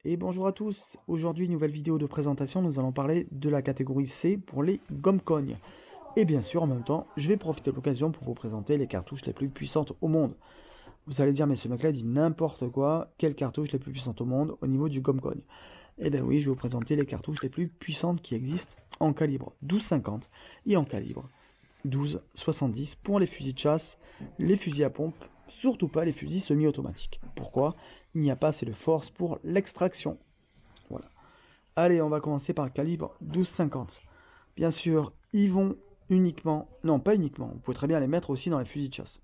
Et bonjour à tous, aujourd'hui nouvelle vidéo de présentation, nous allons parler de la catégorie C pour les gomme-cognes. Et bien sûr en même temps, je vais profiter de l'occasion pour vous présenter les cartouches les plus puissantes au monde. Vous allez dire mais ce mec là dit n'importe quoi, quelles cartouches les plus puissantes au monde au niveau du gomme-cogne? Eh bien oui, je vais vous présenter les cartouches les plus puissantes qui existent en calibre 12,50 et en calibre 12,70 pour les fusils de chasse, les fusils à pompe, surtout pas les fusils semi-automatiques. Pourquoi? Il n'y a pas assez de force pour l'extraction. Voilà. Allez, on va commencer par le calibre 12,50. Bien sûr, ils vont uniquement, non pas uniquement, vous pouvez très bien les mettre aussi dans les fusils de chasse.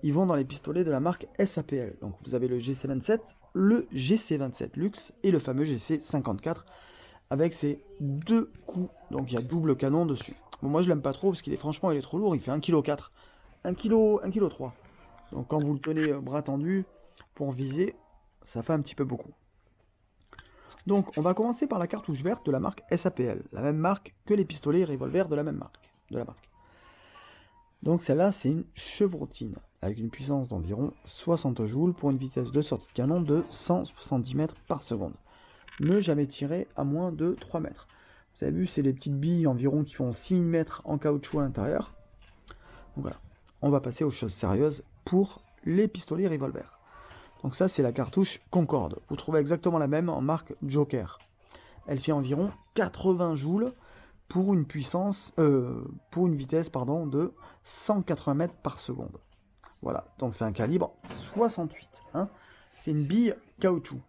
Ils vont dans les pistolets de la marque SAPL. Donc vous avez le GC27, le GC27 Luxe et le fameux GC54 avec ses deux coups. Donc il y a double canon dessus. Bon, moi je l'aime pas trop parce qu'il est franchement il est trop lourd, il fait 1,4 kg, 1,3 kg. Donc quand vous le tenez bras tendu pour viser, ça fait un petit peu beaucoup. Donc on va commencer par la cartouche verte de la marque SAPL, la même marque que les pistolets et revolvers de la même marque. Donc celle-là c'est une chevrotine avec une puissance d'environ 60 joules pour une vitesse de sortie de canon de 170 mètres par seconde. Ne jamais tirer à moins de 3 mètres. Vous avez vu, c'est des petites billes environ qui font 6 mètres en caoutchouc à l'intérieur. Donc voilà, on va passer aux choses sérieuses pour les pistolets revolver. Donc ça, c'est la cartouche Concorde. Vous trouvez exactement la même en marque Joker. Elle fait environ 80 joules pour une puissance, pour une vitesse pardon, de 180 mètres par seconde. Voilà, donc c'est un calibre 68. Hein. C'est une bille caoutchouc.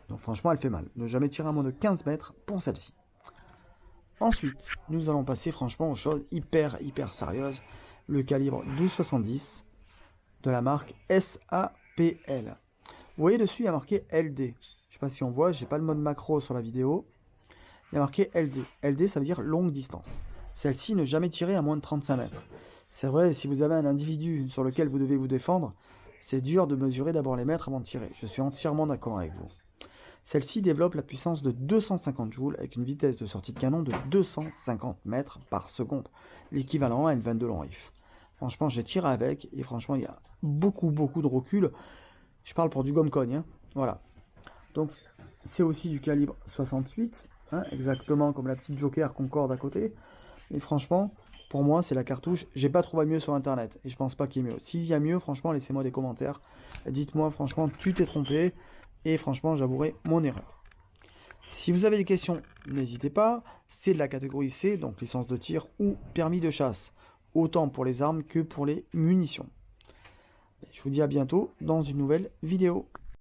Donc franchement, elle fait mal. Ne jamais tirer à moins de 15 mètres pour celle-ci. Ensuite, nous allons passer franchement aux choses hyper sérieuses. Le calibre 12,70 de la marque SAPL. Vous voyez dessus, il y a marqué LD. Je ne sais pas si on voit, j'ai pas le mode macro sur la vidéo. Il y a marqué LD. LD, ça veut dire longue distance. Celle-ci, ne jamais tirer à moins de 35 mètres. C'est vrai, si vous avez un individu sur lequel vous devez vous défendre, c'est dur de mesurer d'abord les mètres avant de tirer. Je suis entièrement d'accord avec vous. Celle-ci développe la puissance de 250 joules avec une vitesse de sortie de canon de 250 mètres par seconde, l'équivalent à une 22 long rifle. Franchement, j'ai tiré avec et franchement, il y a beaucoup de recul. Je parle pour du gomme-cogne, hein. Voilà. Donc, c'est aussi du calibre 68, hein, exactement comme la petite Joker Concorde à côté. Mais franchement, pour moi, c'est la cartouche. J'ai pas trouvé mieux sur internet et je pense pas qu'il y ait mieux. S'il y a mieux, franchement, laissez-moi des commentaires. Dites-moi, franchement, tu t'es trompé. Et franchement, j'avouerai mon erreur. Si vous avez des questions, n'hésitez pas. C'est de la catégorie C, donc licence de tir ou permis de chasse. Autant pour les armes que pour les munitions. Je vous dis à bientôt dans une nouvelle vidéo.